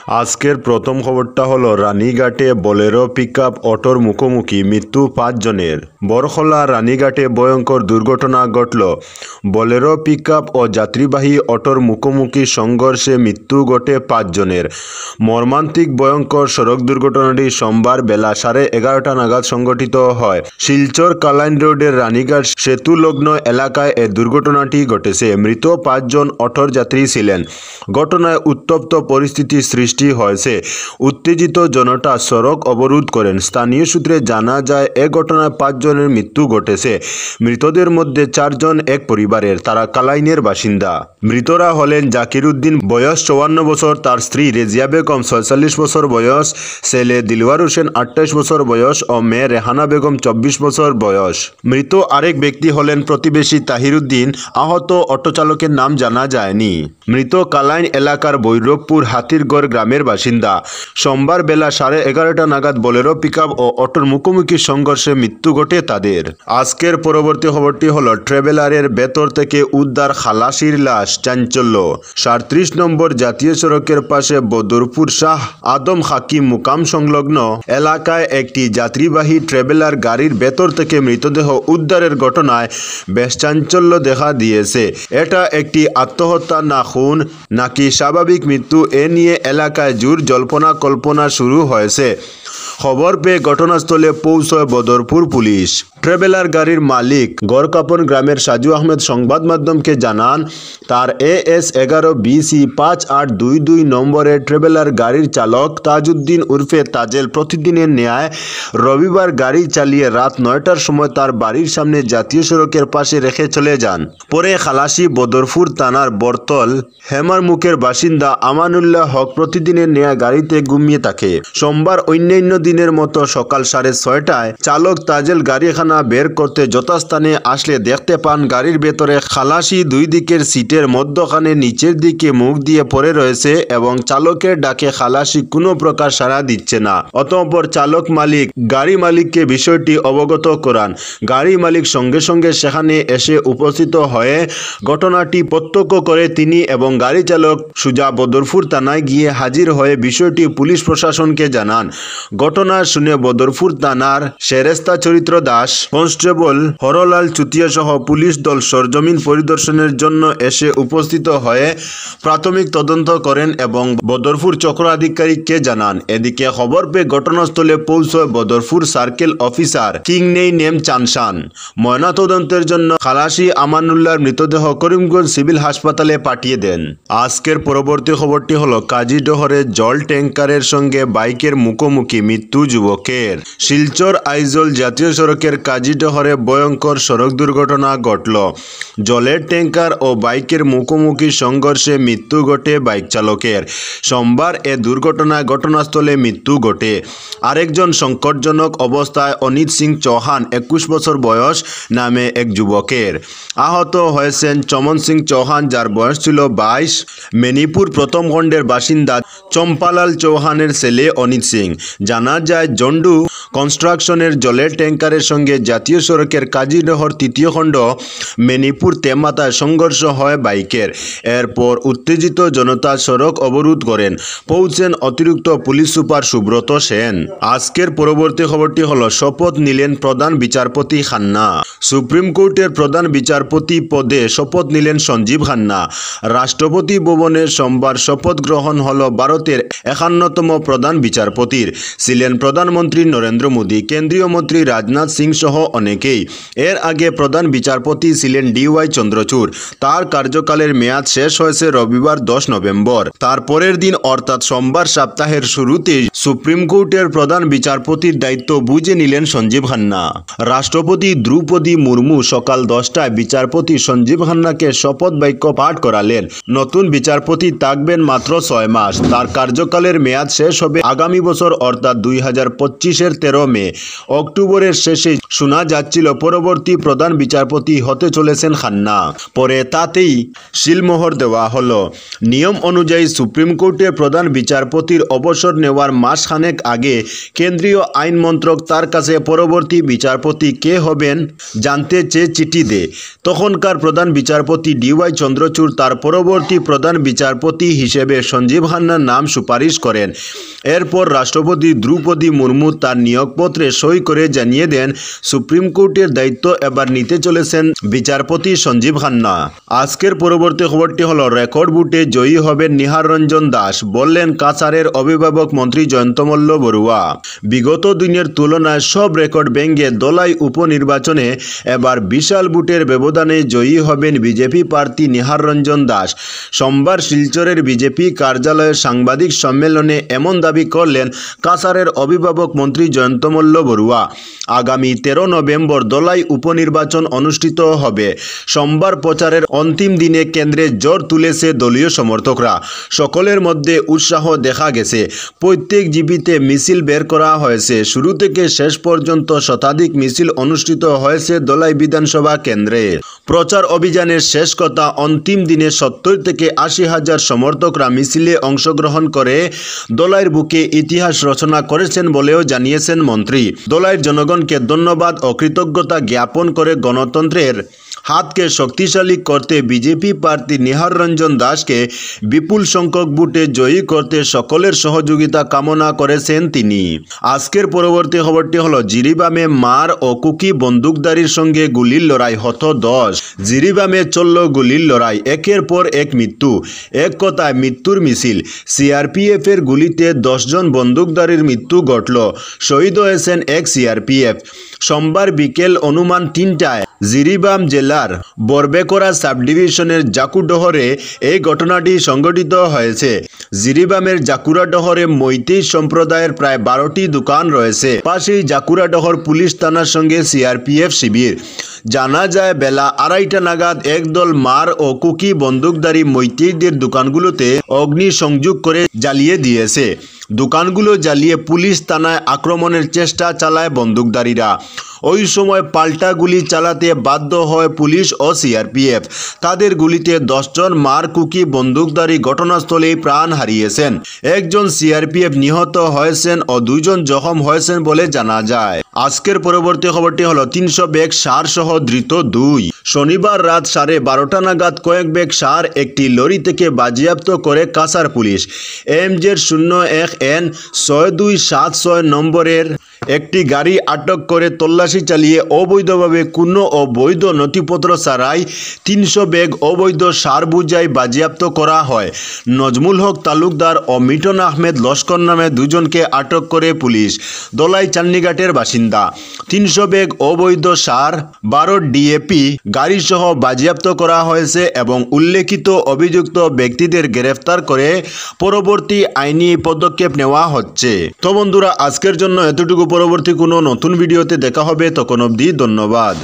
আজকের প্রথম খবরটা হলো রানীঘাটে বোলেরো পিকআপ অটোর মুখোমুখি মৃত্যু ৫ জনের। বরখলা রানীঘাটে ভয়ঙ্কর দুর্ঘটনা ঘটল। বোলেরো পিকআপ ও যাত্রীবাহী অটোর মুখোমুখি সংঘর্ষে মৃত্যু ঘটে ৫ জনের। মর্মান্তিক ভয়ঙ্কর সড়ক দুর্ঘটনাটি সোমবার বেলা 11:30 নাগাদ সংঘটিত হয়। শিলচর কালাইন রোডের রানীঘাট সেতু লগ্ন এলাকায় এ দুর্ঘটনাটি ঘটেছে। মৃত ৫ জন অটোর যাত্রী ছিলেন। ঘটনায় উত্তপ্ত পরিস্থিতি সৃষ্টি হয়েছে। উত্তেজিত জনতা সড়ক অবরোধ করেন। স্থানীয় সূত্রে জানা যায় এ ঘটনায় ৫ জনের মৃত্যু ঘটেছে। মৃতদের মধ্যে ৪ জন এক পরিবারের, তারা কালাইনের বাসিন্দা। মৃতরা হলেন জাকির উদ্দিন বয়স ৫৪ বছর, তার স্ত্রী রেজিয়া বেগম ৪৬ বছর বয়স, ছেলে দিলওয়ার হোসেন ২৮ বছর বয়স ও মেয়ে রেহানা বেগম ২৪ বছর বয়স। মৃত আরেক ব্যক্তি হলেন প্রতিবেশী তাহির উদ্দিন। আহত অটো চালকের নাম জানা যায়নি। মৃত কালাইন এলাকার বৈরবপুর হাতিরগড় গ্রামের বাসিন্দা। সোমবার বেলা 11:30 নাগাদ বোলেরো পিকআপ ও অটোর মুখোমুখি সংঘর্ষে মৃত্যু ঘটে তাদের। আজকের পরবর্তী খবরটি হলো ট্রাভেলারের ভেতর থেকে উদ্ধার খালাসির লাশ, চাঞ্চল্য। ৩৭ নম্বর জাতীয় সড়কের পাশে বদরপুর শাহ আদম হাকিম মুকাম সংলগ্ন এলাকায় একটি যাত্রীবাহী ট্রাভেলার গাড়ির ভেতর থেকে মৃতদেহ উদ্ধারের ঘটনায় বেশ চাঞ্চল্য দেখা দিয়েছে। এটা একটি আত্মহত্যা না খুন নাকি স্বাভাবিক মৃত্যু, এ নিয়ে এলাকায় জোর জল্পনা কল্পনা শুরু হয়েছে। খবর পেয়ে ঘটনাস্থলে পৌঁছয় বদরপুর পুলিশ। ট্রাভেলার গাড়ির মালিক গড়কাপন গ্রামের সাজু আহমেদ সংবাদ মাধ্যমকে জানান, তার AS11BC 5822 নম্বরের ট্রাভেলার গাড়ির চালক তাজউদ্দিন উর্ফে তাজেল প্রতিদিনের ন্যায় রবিবার গাড়ি চালিয়ে রাত 9টার সময় তার বাড়ির সামনে জাতীয় সড়কের পাশে রেখে চলে যান। পরে খালাসি বদরপুর থানার বরতল হেমারমুখের বাসিন্দা আমানুল্লাহ হক প্রতিদিনের ন্যায় গাড়িতে ঘুমিয়ে থাকে। সোমবার অন্যান্য দিনের মতো সকাল 6:30টায় চালক তাজেল গাড়িখানা বের করতে যথাস্থানে আসলে দেখতে পান গাড়ির ভেতরে খালাসি দুই দিকের সিটের মধ্যখানে নিচের দিকে মুখ দিয়ে পড়ে রয়েছে এবং চালকের ডাকে খালাসি কোনো প্রকার সাড়া দিচ্ছে না। অতঃপর চালক মালিক গাড়ি মালিককে বিষয়টি অবগত করান। গাড়ি মালিক সঙ্গে সঙ্গে সেখানে এসে উপস্থিত হয়ে ঘটনাটি প্রত্যক্ষ করে তিনি এবং গাড়ি চালক সুজা বদরপুর থানায় গিয়ে হাজির হয়ে বিষয়টি পুলিশ প্রশাসনকে জানান। ঘটনা শুনে বদরপুর থানার সেরেস্তা চরিত্র দাস, কনস্টেবল হরলাল চুতিয়া সহ পুলিশ দল সরজমিন পরিদর্শনের জন্য এসে উপস্থিত হয়ে প্রাথমিক তদন্ত করেন এবং বদরপুর চক্র আধিকারিককে জানান। এদিকে খবর পেয়ে ঘটনাস্থলে পৌঁছয় বদরপুর সার্কেল অফিসার কিংনেই নেম চানসান। ময়নাতদন্তের জন্য খালাসি আমানুল্লাহর মৃতদেহ করিমগঞ্জ সিভিল হাসপাতালে পাঠিয়ে দেন। আজকের পরবর্তী খবরটি হলো কাজীডহরে জল ট্যাঙ্কারের সঙ্গে বাইকের মুখোমুখি মৃত্যু যুবকের। শিলচর আইজল জাতীয় সড়কের কাজীডহরে ভয়ঙ্কর সড়ক দুর্ঘটনা ঘটল। জলের ট্যাঙ্কার ও বাইকের মুখোমুখি সংঘর্ষে মৃত্যু ঘটে বাইক চালকের। সোমবার এ দুর্ঘটনায় ঘটনাস্থলে মৃত্যু ঘটে আরেকজন সংকটজনক অবস্থায় অনিত সিং চৌহান 21 বছর বয়স নামে এক যুবকের। আহত হয়েছেন চমন সিং চৌহান, যার বয়স ছিল 22। মেনিপুর প্রথম খণ্ডের বাসিন্দা চম্পালাল চৌহানের ছেলে অনিত সিং। জানা যায় জন্ডু কনস্ট্রাকশনের জলের ট্যাঙ্কারের সঙ্গে জাতীয় সড়কের কাজীডহর 3য় খণ্ড মেনিপুর তেমাতায় সংঘর্ষ হয় বাইকের। এরপর উত্তেজিত জনতা সড়ক অবরোধ করেন। পৌঁছেন অতিরিক্ত পুলিশ সুপার সুব্রত সেন। আজকের পরবর্তী খবরটি হলো শপথ নিলেন প্রধান বিচারপতি খান্না। সুপ্রিম কোর্টের প্রধান বিচারপতি পদে শপথ নিলেন সঞ্জীব খান্না। রাষ্ট্রপতি ভবনে সোমবার শপথ গ্রহণ হল ভারতের 51তম প্রধান বিচারপতির। ছিলেন প্রধানমন্ত্রী নরেন্দ্র মোদী, কেন্দ্রীয় মন্ত্রী রাজনাথ সিং সহ অনেকেই। এর আগে প্রধান বিচারপতি ছিলেন DY চন্দ্রচূড়। তার কার্যকালের মেয়াদ শেষ হয়েছে রবিবার 10 নভেম্বর। তার পরের দিন অর্থাৎ সোমবার সপ্তাহের শুরুতেই সুপ্রিম কোর্টের প্রধান বিচারপতির দায়িত্ব বুঝে নিলেন সঞ্জীব খান্না। রাষ্ট্রপতি দ্রৌপদী মুর্মু সকাল 10টায় বিচারপতি সঞ্জীব খান্নাকে শপথ বাক্য পাঠ করালেন। নতুন বিচারপতি থাকবেন মাত্র 6 মাস। তার কার্যকালের মেয়াদ শেষ হবে আগামী বছর অর্থাৎ 2025-এর 13 মে। অক্টোবরের শেষে শোনা যাচ্ছিল পরবর্তী প্রধান বিচারপতি হতে চলেছেন খান্না। পরে তাতেই শিলমোহর দেওয়া হলো। নিয়ম অনুযায়ী সুপ্রিম কোর্টের প্রধান বিচারপতির অবসর নেওয়ার মাসখানেক আগে কেন্দ্রীয় আইন মন্ত্রক তার কাছে পরবর্তী বিচারপতি কে হবেন জানতে চেয়ে চিঠি দেয়। তখনকার প্রধান বিচারপতি DY চন্দ্রচূড় তার পরবর্তী প্রধান বিচারপতি হিসেবে সঞ্জীব খান্নার হাসিনার নাম সুপারিশ করেন। এরপর রাষ্ট্রপতি দ্রৌপদী মুর্মু তার নিয়োগপত্রে সই করে জানিয়ে দেন সুপ্রিম কোর্টের দায়িত্ব এবার নিতে চলেছেন বিচারপতি সঞ্জীব খান্না। আজকের পরবর্তী খবরটি হলো রেকর্ড ভোটে জয়ী হবেন নিহার রঞ্জন দাস, বললেন কাছাড়ের অভিভাবক মন্ত্রী জয়ন্তমল্ল বড়ুয়া। বিগত দিনের তুলনায় সব রেকর্ড ভেঙে দলাই উপনির্বাচনে এবার বিশাল ভোটের ব্যবধানে জয়ী হবেন বিজেপি প্রার্থী নিহার রঞ্জন দাস। সোমবার শিলচরের বিজেপি কার্যালয়ে সাংবাদিক সম্মেলনে এমন দাবি করলেন কাছাড়ের অভিভাবক মন্ত্রী জয়ন্তমল্ল বড়ুয়া। আগামী 13 নভেম্বর দলাই উপনির্বাচন অনুষ্ঠিত হবে। সোমবার প্রচারের অন্তিম দিনে কেন্দ্রে জোর তুলেছে দলীয় সমর্থকরা। সকলের মধ্যে উৎসাহ দেখা গেছে। প্রত্যেক জিবিতে মিছিল বের করা হয়েছে। শুরু থেকে শেষ পর্যন্ত শতাধিক মিছিল অনুষ্ঠিত হয়েছে দলাই বিধানসভা কেন্দ্রে। প্রচার অভিযানের শেষ কথা, অন্তিম দিনে 70 থেকে 80 হাজার সমর্থকরা মিছিলে অংশগ্রহণ করে দলাইয়ের বুকে ইতিহাস রচনা করেছেন বলেও জানিয়েছেন মন্ত্রী। দলাইয়ের জনগণকে ধন্যবাদ ও কৃতজ্ঞতা জ্ঞাপন করে গণতন্ত্রের হাতকে শক্তিশালী করতে বিজেপি প্রার্থী নিহার রঞ্জন দাসকে বিপুল সংখ্যক ভোটে জয়ী করতে সকলের সহযোগিতা কামনা করেছেন তিনি। আজকের পরবর্তী খবরটি হলো জিরিবামে মার ও কুকি বন্দুকধারীর সঙ্গে গুলির লড়াই, হত 10। জিরিবামে চলল গুলির লড়াই, একের পর এক মৃত্যু, এক কথায় মৃত্যুর মিছিল। সিআরপিএফ এর গুলিতে 10 জন বন্দুকধারীর মৃত্যু ঘটল। শহীদ হয়েছেন এক সিআরপিএফ। সোমবার বিকেল অনুমান 3টায় জিরিবাম জেলার বরবেকরা সাবডিভিশনের জাকুডহরে এই ঘটনাটি সংঘটিত হয়েছে। জিরিবামের জাকুরাডহরে মৈতেই সম্প্রদায়ের প্রায় 12টি দোকান রয়েছে। পাশেই জাকুরাডহর পুলিশ থানার সঙ্গে সিআরপিএফ শিবির। জানা যায় বেলা 2:30 নাগাদ একদল মার ও কুকি বন্দুকধারী মৈতেইদের দোকানগুলোতে অগ্নি সংযোগ করে জ্বালিয়ে দিয়েছে। দোকানগুলো জ্বালিয়ে পুলিশ থানায় আক্রমণের চেষ্টা চালায় বন্দুকধারীরা। ওই সময় পাল্টা গুলি চালাতে বাধ্য হয় পুলিশ ও সিআরপিএফ। তাদের গুলিতে 10 জন মার কুকি বন্দুকধারী ঘটনাস্থলেই প্রাণ হারিয়েছেন। একজন সিআরপিএফ নিহত হয়েছেন ও 2 জন জখম হয়েছেন বলে জানা যায়। আজকের পরবর্তী খবরটি হলো 300 ব্যাগ সার সহ ধৃত 2। শনিবার রাত 12:30 নাগাদ কয়েক ব্যাগ সার একটি লরি থেকে বাজেয়াপ্ত করে কাছাড় পুলিশ। MZ01N 6276 নম্বরের একটি গাড়ি আটক করে তল্লাশি চালিয়ে অবৈধভাবে কোনো অবৈধ নথিপত্র ছাড়াই 300 ব্যাগ অবৈধ সার বোঝাই বাজেয়াপ্ত করা হয়। নজমুল হক তালুকদার ও মিটন আহমেদ লস্কর নামে 2 জনকে আটক করে পুলিশ। দলাই চান্নিঘাটের বাসিন্দা। 300 ব্যাগ অবৈধ সার, 12 ডিএপি গাড়ি সহ বাজেয়াপ্ত করা হয়েছে এবং উল্লেখিত অভিযুক্ত ব্যক্তিদের গ্রেফতার করে পরবর্তী আইনি পদক্ষেপ নেওয়া হচ্ছে। তো বন্ধুরা, আজকের জন্য এতটুকু। পরবর্তী কোনো নতুন ভিডিওতে দেখা হবে, তখন অবধি ধন্যবাদ।